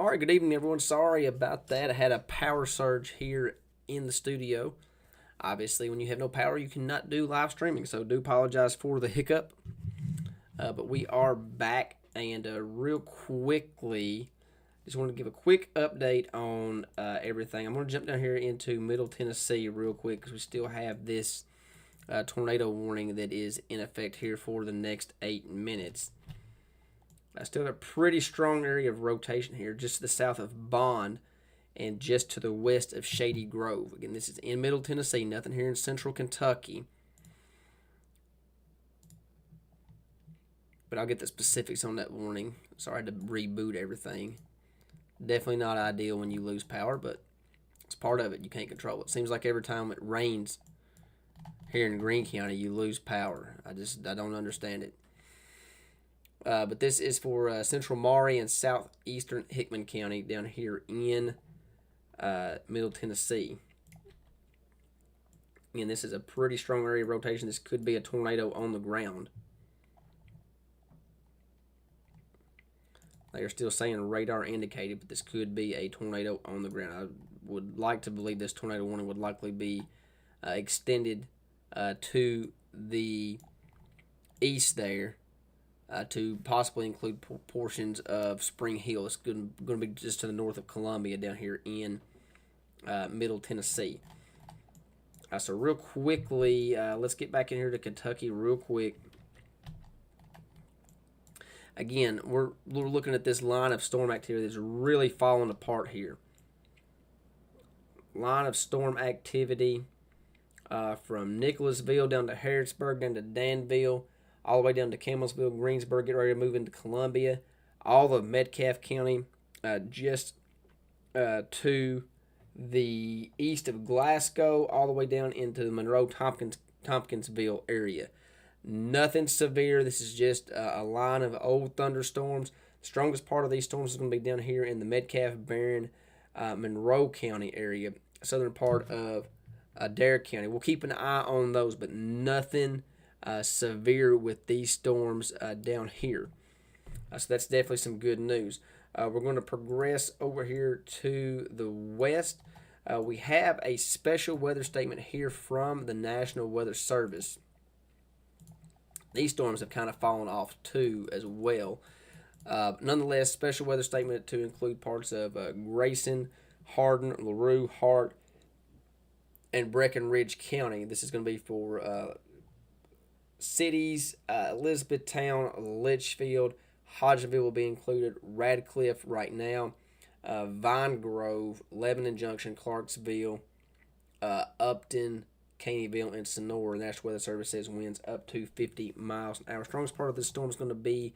All right, good evening, everyone. Sorry about that. I had a power surge here in the studio. Obviously, when you have no power, you cannot do live streaming, so do apologize for the hiccup. But we are back, and real quickly, just want to give a quick update on everything. I'm going to jump down here into Middle Tennessee real quick because we still have this tornado warning that is in effect here for the next 8 minutes. I still have a pretty strong area of rotation here, just to the south of Bond and just to the west of Shady Grove. Again, this is in Middle Tennessee, nothing here in Central Kentucky. But I'll get the specifics on that warning. Sorry, I had to reboot everything. Definitely not ideal when you lose power, but it's part of it. You can't control it. Seems like every time it rains here in Greene County, you lose power. I don't understand it. But this is for Central Maury and southeastern Hickman County down here in Middle Tennessee. And this is a pretty strong area of rotation. This could be a tornado on the ground. They are still saying radar indicated, but this could be a tornado on the ground. I would like to believe this tornado warning would likely be extended to the east there. To possibly include portions of Spring Hill. It's going to be just to the north of Columbia down here in Middle Tennessee. So real quickly, let's get back in here to Kentucky real quick. Again, we're looking at this line of storm activity that's really falling apart here. Line of storm activity from Nicholasville down to Harrodsburg, down to Danville, all the way down to Campbellsville, Greensburg, get ready to move into Columbia, all of Metcalfe County, just to the east of Glasgow, all the way down into the Monroe-Tompkinsville area. Nothing severe. This is just a line of old thunderstorms. The strongest part of these storms is going to be down here in the Metcalfe, Barron, Monroe County area, southern part of Dare County. We'll keep an eye on those, but nothing severe with these storms down here. So that's definitely some good news. We're going to progress over here to the west. We have a special weather statement here from the National Weather Service. These storms have kind of fallen off too as well. Nonetheless, special weather statement to include parts of Grayson, Hardin, LaRue, Hart, and Breckinridge County. This is going to be for cities, Elizabethtown, Litchfield, Hodgenville will be included, Radcliffe right now, Vine Grove, Lebanon Junction, Clarksville, Upton, Caneyville, and Sonora. The National Weather Service says winds up to 50 miles an hour. Strongest part of this storm is going to be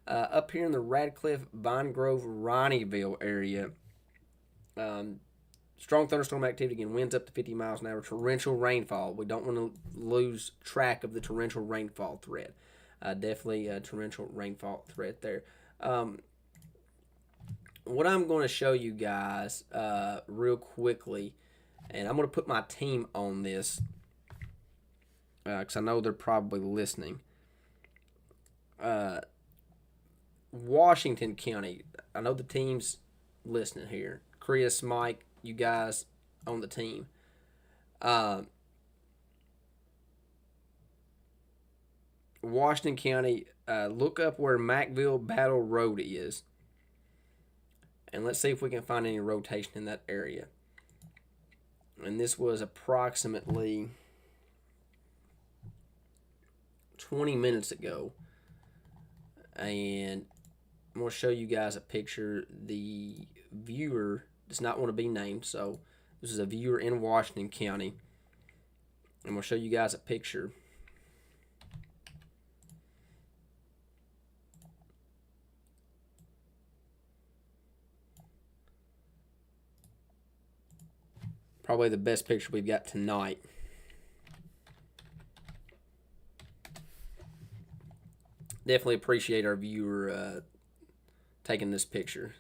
up here in the Radcliffe, Vine Grove, Ronnieville area. Strong thunderstorm activity, again, winds up to 50 miles an hour. Torrential rainfall. We don't want to lose track of the torrential rainfall threat. Definitely a torrential rainfall threat there. What I'm going to show you guys real quickly, and I'm going to put my team on this because I know they're probably listening. Washington County. I know the team's listening here. Chris, Mike, you guys on the team. Washington County, look up where Mackville Battle Road is. And let's see if we can find any rotation in that area. And this was approximately 20 minutes ago. And I'm going to show you guys a picture. The viewer does not want to be named, so this is a viewer in Washington County. I'm going to show you guys a picture. Probably the best picture we've got tonight. Definitely appreciate our viewer taking this picture.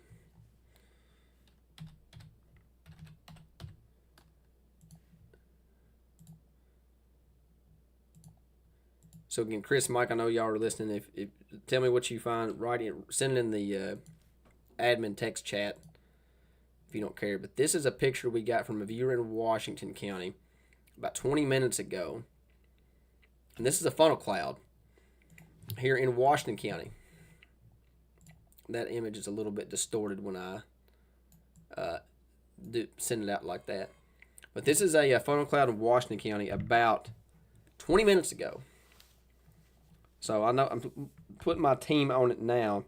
So again, Chris, Mike, I know y'all are listening. If tell me what you find, send it in the admin text chat. if you don't care. But this is a picture we got from a viewer in Washington County about 20 minutes ago. And this is a funnel cloud here in Washington County. That image is a little bit distorted when I send it out like that. But this is a funnel cloud in Washington County about 20 minutes ago. So I know I'm putting my team on it now.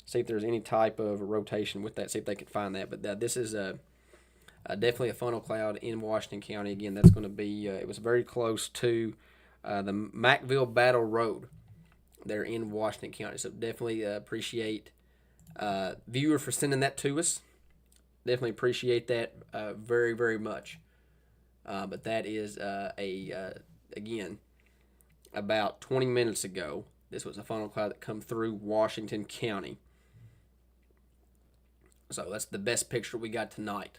See if there's any type of rotation with that. See if they can find that. But this is definitely a funnel cloud in Washington County. Again, that's going to be. It was very close to the Mackville Battle Road there in Washington County. So definitely appreciate viewer for sending that to us. Definitely appreciate that very, very much. But that is again, about 20 minutes ago. This was a funnel cloud that come through Washington County. So that's the best picture we got tonight.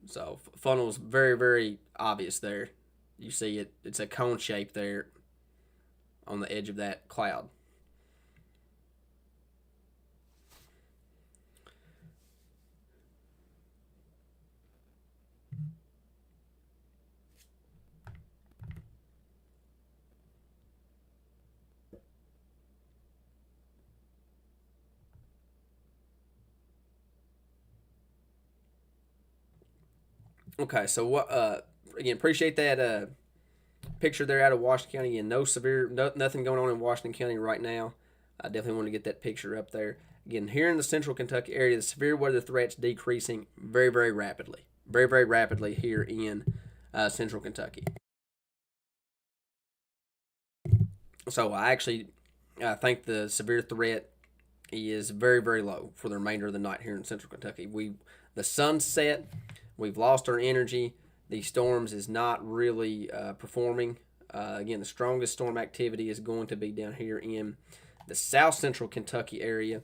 So funnel's very, very obvious there. You see it, it's a cone shape there on the edge of that cloud. Okay, so what? Again, appreciate that picture there out of Washington County. And nothing going on in Washington County right now. I definitely want to get that picture up there. Again, here in the central Kentucky area, the severe weather threat's decreasing very, very rapidly. Very, very rapidly here in central Kentucky. So I actually think the severe threat is very, very low for the remainder of the night here in central Kentucky. The sun's set. We've lost our energy. The storms is not really performing. Again, the strongest storm activity is going to be down here in the south central Kentucky area.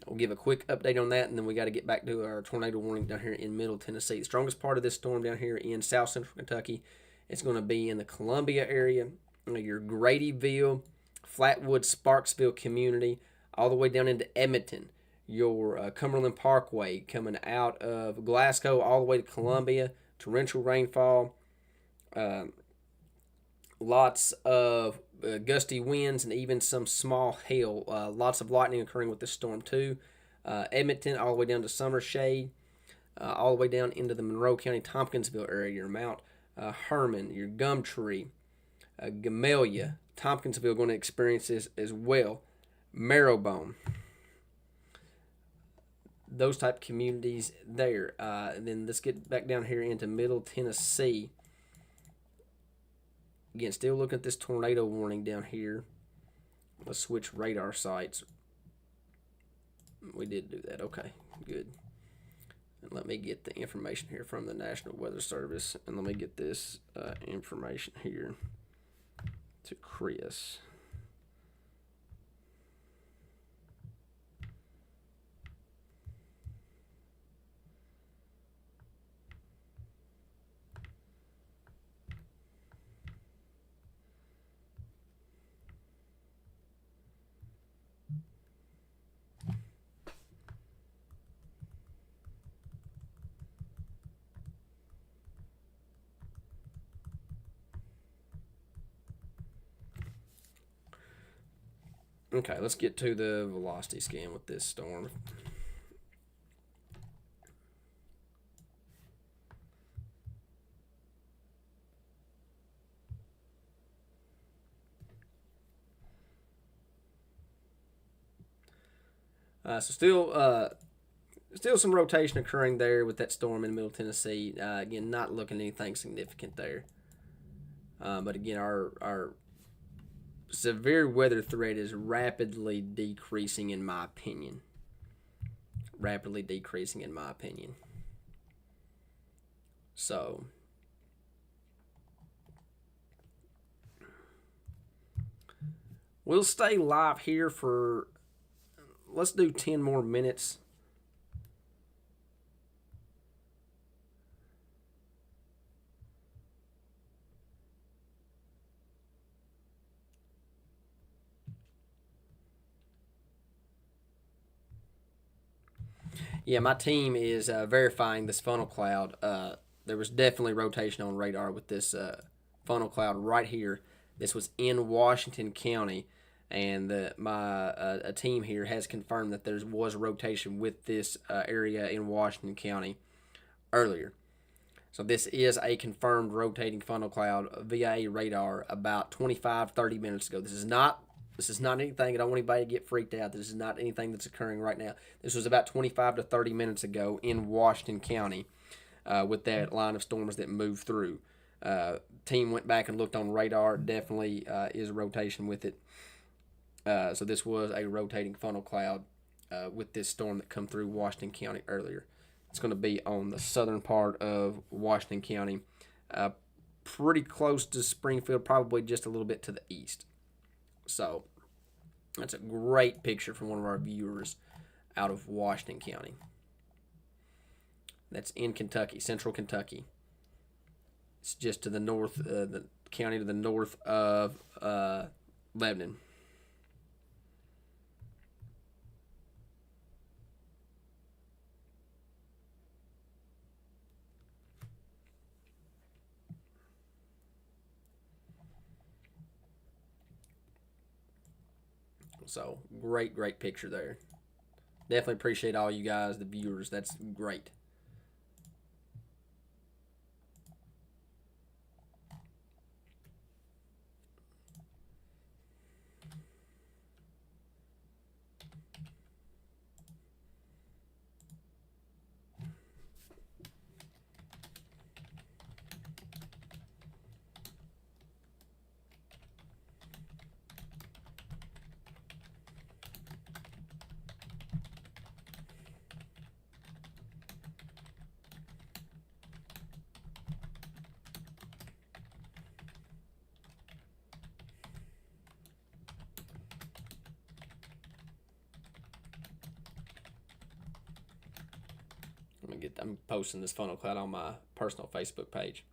We'll give a quick update on that, and then we got to get back to our tornado warning down here in Middle Tennessee. The strongest part of this storm down here in south central Kentucky is going to be in the Columbia area, your Gradyville, Flatwood, Sparksville community, all the way down into Edmonton. Your Cumberland Parkway coming out of Glasgow all the way to Columbia, torrential rainfall, lots of gusty winds, and even some small hail. Lots of lightning occurring with this storm too. Edmonton all the way down to Summershade, all the way down into the Monroe County, Tompkinsville area, your Mount Herman, your Gumtree, Gamelia, Tompkinsville going to experience this as well. Marrowbone. Those type of communities there. And then let's get back down here into Middle Tennessee. Again, still looking at this tornado warning down here. Let's switch radar sites. We did do that. Okay, good. And let me get the information here from the National Weather Service. And let me get this information here to Chris. Okay, let's get to the velocity scan with this storm. Still some rotation occurring there with that storm in Middle Tennessee. Again, not looking at anything significant there. But again, our severe weather threat is rapidly decreasing in my opinion. So we'll stay live here for, let's do 10 more minutes. Yeah, my team is verifying this funnel cloud. There was definitely rotation on radar with this funnel cloud right here. This was in Washington County, and my a team here has confirmed that there was rotation with this area in Washington County earlier. So this is a confirmed rotating funnel cloud via radar about 25-30 minutes ago. This is not anything. I don't want anybody to get freaked out. This is not anything that's occurring right now. This was about 25 to 30 minutes ago in Washington County with that line of storms that moved through. Team went back and looked on radar. Definitely is a rotation with it. So this was a rotating funnel cloud with this storm that come through Washington County earlier. It's going to be on the southern part of Washington County, pretty close to Springfield, probably just a little bit to the east. So that's a great picture from one of our viewers out of Washington County. That's in Kentucky, central Kentucky. It's just to the north, the county to the north of Lebanon. So great picture there. Definitely appreciate all you guys, the viewers. That's great. I'm posting this funnel cloud on my personal Facebook page.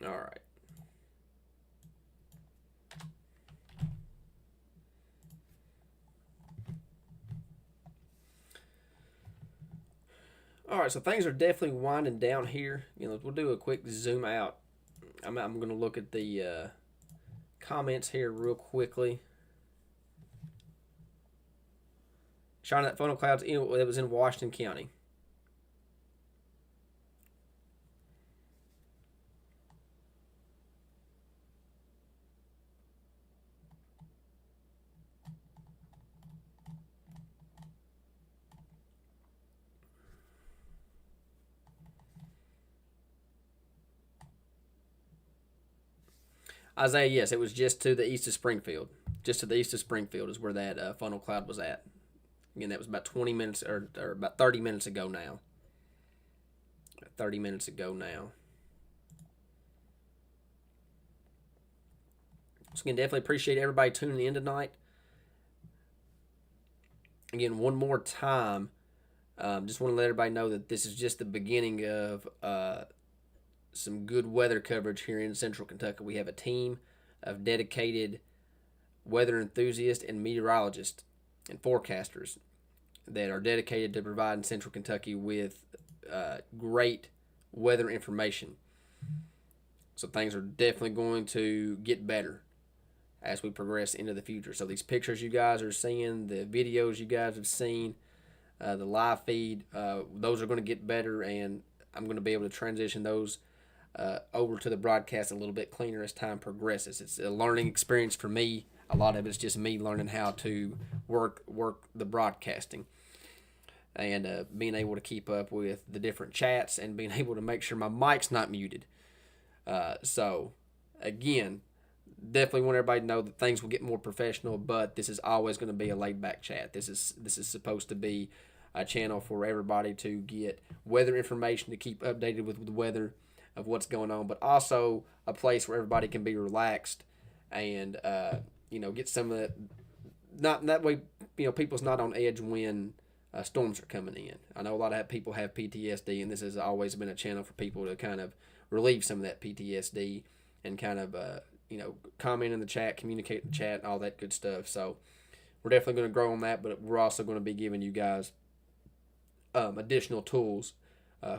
All right. All right, so things are definitely winding down here. We'll do a quick zoom out. I'm going to look at the comments here real quickly. Shining that funnel clouds in, it was in Washington County. Isaiah, yes, it was just to the east of Springfield. Just to the east of Springfield is where that funnel cloud was at. Again, that was about 20 minutes or about 30 minutes ago now. 30 minutes ago now. So again, definitely appreciate everybody tuning in tonight. Again, one more time, just want to let everybody know that this is just the beginning of some good weather coverage here in Central Kentucky. We have a team of dedicated weather enthusiasts and meteorologists and forecasters that are dedicated to providing Central Kentucky with great weather information. So things are definitely going to get better as we progress into the future. So these pictures you guys are seeing, the videos you guys have seen, the live feed, those are going to get better, and I'm going to be able to transition those over to the broadcast a little bit cleaner as time progresses. It's a learning experience for me. A lot of it's just me learning how to work the broadcasting, and being able to keep up with the different chats and being able to make sure my mic's not muted. So, again, definitely want everybody to know that things will get more professional, but this is always going to be a laid back chat. This is supposed to be a channel for everybody to get weather information, to keep updated with the weather of what's going on, but also a place where everybody can be relaxed and get some of that. Not that way, people's not on edge when storms are coming in. I know a lot of people have PTSD, and this has always been a channel for people to kind of relieve some of that PTSD and kind of comment in the chat, communicate in the chat, and all that good stuff. So we're definitely going to grow on that, but we're also going to be giving you guys additional tools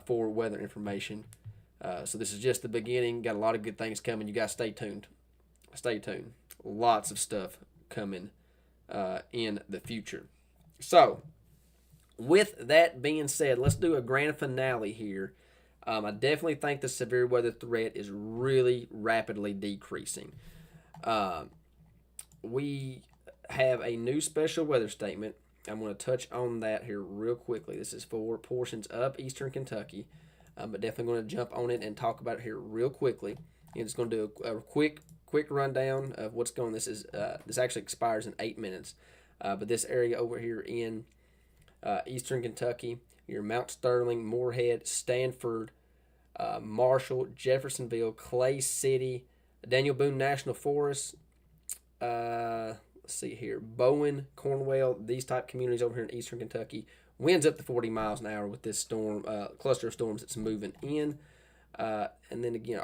for weather information. So this is just the beginning. Got a lot of good things coming. You guys stay tuned. Stay tuned. Lots of stuff coming in the future. So with that being said, let's do a grand finale here. I definitely think the severe weather threat is really rapidly decreasing. We have a new special weather statement. I'm going to touch on that here real quickly. This is for portions of eastern Kentucky, but definitely going to jump on it and talk about it here real quickly. And it's going to do a quick rundown of what's going on. This actually expires in 8 minutes, but this area over here in eastern Kentucky, your Mount Sterling, Moorhead, Stanford, Marshall, Jeffersonville, Clay City, Daniel Boone National Forest, let's see here, Bowen, Cornwell, these type communities over here in eastern Kentucky. Winds up to 40 miles an hour with this storm, cluster of storms that's moving in. And then again,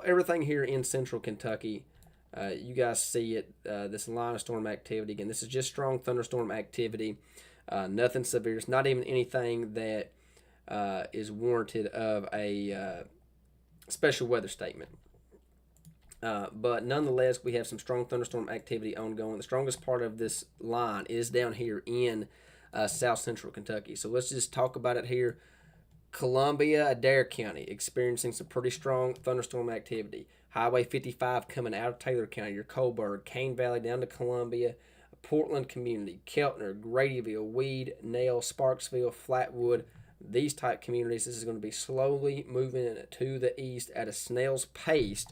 everything here in central Kentucky, you guys see it, this line of storm activity. Again, this is just strong thunderstorm activity. Nothing severe. It's not even anything that is warranted of a special weather statement. But nonetheless, we have some strong thunderstorm activity ongoing. The strongest part of this line is down here in south central Kentucky. So let's just talk about it here. Columbia, Adair County, experiencing some pretty strong thunderstorm activity. Highway 55 coming out of Taylor County, your Coburg, Cane Valley down to Columbia, Portland community, Keltner, Gradyville, Weed, Nail, Sparksville, Flatwood, these type communities. This is going to be slowly moving to the east at a snail's pace.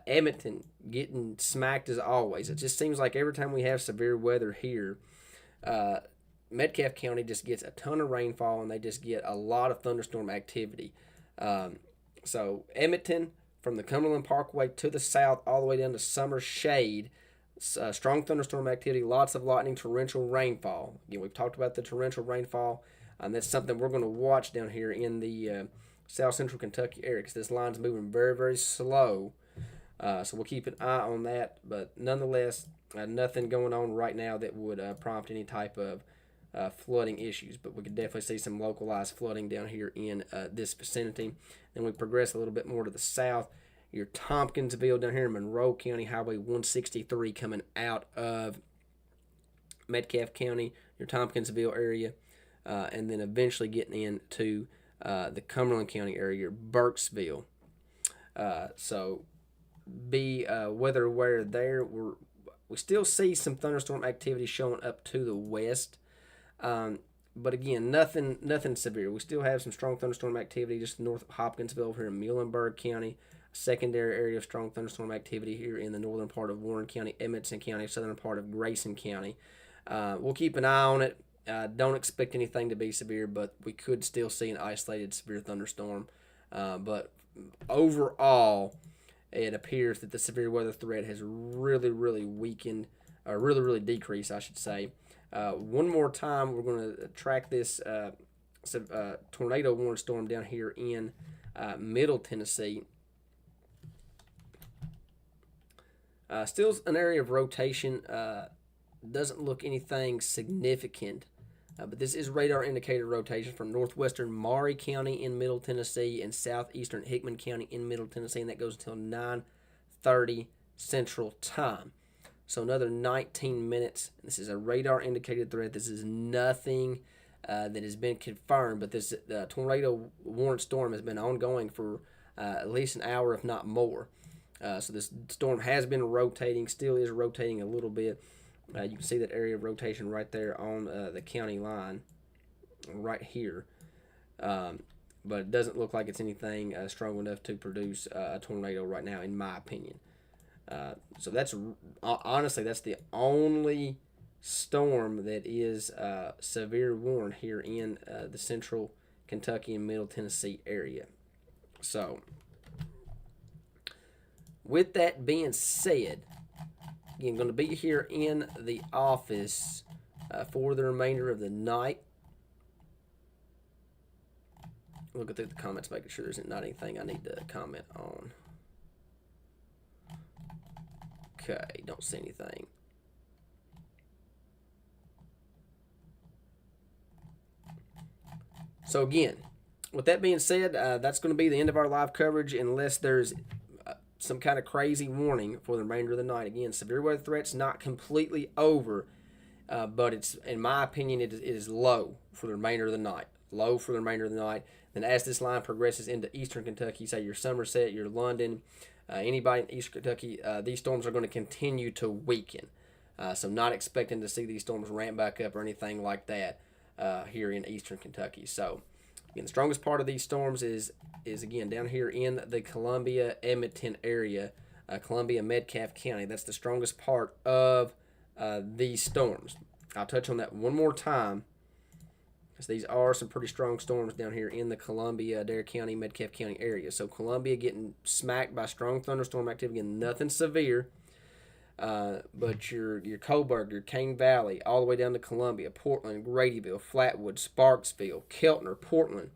Edmonton getting smacked as always. It just seems like every time we have severe weather here, Metcalfe County just gets a ton of rainfall and they just get a lot of thunderstorm activity. So Edmonton, from the Cumberland Parkway to the south all the way down to Summer Shade, strong thunderstorm activity, lots of lightning, torrential rainfall. Again, we've talked about the torrential rainfall, and that's something we're going to watch down here in the south central Kentucky area because this line's moving very, very slow. So we'll keep an eye on that, but nonetheless, nothing going on right now that would prompt any type of flooding issues, but we could definitely see some localized flooding down here in this vicinity. Then we progress a little bit more to the south. Your Tompkinsville down here in Monroe County, Highway 163 coming out of Metcalfe County, your Tompkinsville area, and then eventually getting into the Cumberland County area, your Burkesville. So be weather aware there. We still see some thunderstorm activity showing up to the west, but again, nothing severe. We still have some strong thunderstorm activity just north of Hopkinsville over here in Muhlenberg County. Secondary area of strong thunderstorm activity here in the northern part of Warren County, Edmonson County, southern part of Grayson County. We'll keep an eye on it. Don't expect anything to be severe, but we could still see an isolated severe thunderstorm. But overall, it appears that the severe weather threat has really, really weakened, or really, really decreased, I should say. One more time, we're going to track this tornado warning storm down here in Middle Tennessee. Still an area of rotation. Doesn't look anything significant, but this is radar indicated rotation from northwestern Maury County in Middle Tennessee and southeastern Hickman County in Middle Tennessee, and that goes until 9:30 Central Time. So another 19 minutes. This is a radar indicated threat. This is nothing that has been confirmed, but this tornado warrant storm has been ongoing for at least an hour, if not more. So this storm has been rotating, still is rotating a little bit. You can see that area of rotation right there on the county line, right here. But it doesn't look like it's anything strong enough to produce a tornado right now, in my opinion. So that's honestly, that's the only storm that is severe warned here in the central Kentucky and middle Tennessee area. So, with that being said, again, going to be here in the office for the remainder of the night. Looking through the comments, making sure there's not anything I need to comment on. Okay, don't see anything. So again, with that being said, that's going to be the end of our live coverage unless there's some kind of crazy warning for the remainder of the night. Again, severe weather threat's not completely over, but it's, in my opinion, it is low for the remainder of the night. Low for the remainder of the night. Then as this line progresses into eastern Kentucky, say your Somerset, your London, anybody in eastern Kentucky, these storms are going to continue to weaken. So not expecting to see these storms ramp back up or anything like that here in eastern Kentucky. So again, the strongest part of these storms is again down here in the Columbia, Edmonton area, Columbia, Metcalfe County. That's the strongest part of these storms. I'll touch on that one more time, because these are some pretty strong storms down here in the Columbia, Adair County, Metcalfe County area. So Columbia getting smacked by strong thunderstorm activity, and nothing severe. But your Coburg, your Cane Valley, all the way down to Columbia, Portland, Gradyville, Flatwood, Sparksville, Keltner, Portland,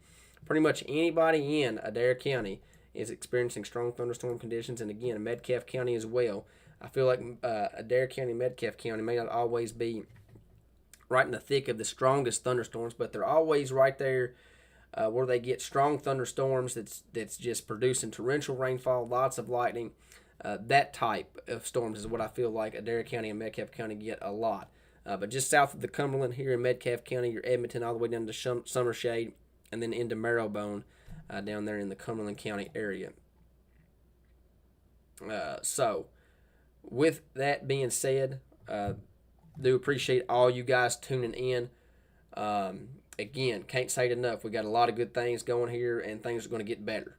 pretty much anybody in Adair County is experiencing strong thunderstorm conditions, and again, Metcalfe County as well. I feel like Adair County, Metcalfe County may not always be right in the thick of the strongest thunderstorms, but they're always right there where they get strong thunderstorms that's just producing torrential rainfall, lots of lightning. That type of storms is what I feel like Adair County and Metcalfe County get a lot. But just south of the Cumberland here in Metcalfe County, your Edmonton all the way down to Summershade, and then into Marrowbone down there in the Cumberland County area. So, with that being said, do appreciate all you guys tuning in. Again, can't say it enough. We got a lot of good things going here, and things are going to get better.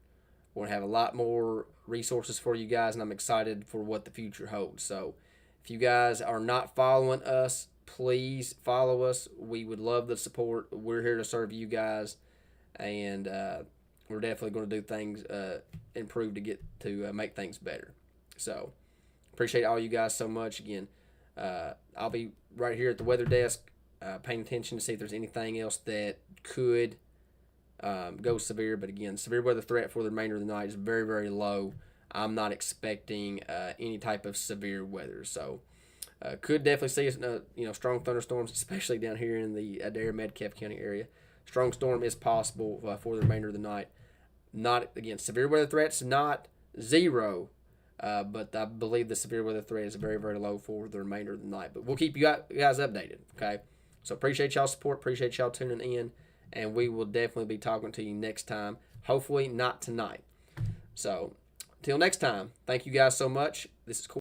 We're going to have a lot more resources for you guys, and I'm excited for what the future holds. So, if you guys are not following us, please follow us. We would love the support. We're here to serve you guys, and we're definitely going to do things, improve to get to make things better. So, appreciate all you guys so much. Again, I'll be right here at the weather desk paying attention to see if there's anything else that could go severe. But again, severe weather threat for the remainder of the night is very, very low. I'm not expecting any type of severe weather. So could definitely see us, strong thunderstorms, especially down here in the Adair, Metcalfe County area. Strong storm is possible for the remainder of the night. Not, again, severe weather threats, not zero. But I believe the severe weather threat is very, very low for the remainder of the night. But we'll keep you guys updated, okay? So appreciate y'all's support. Appreciate y'all tuning in. And we will definitely be talking to you next time. Hopefully not tonight. So until next time, thank you guys so much. This is Corey.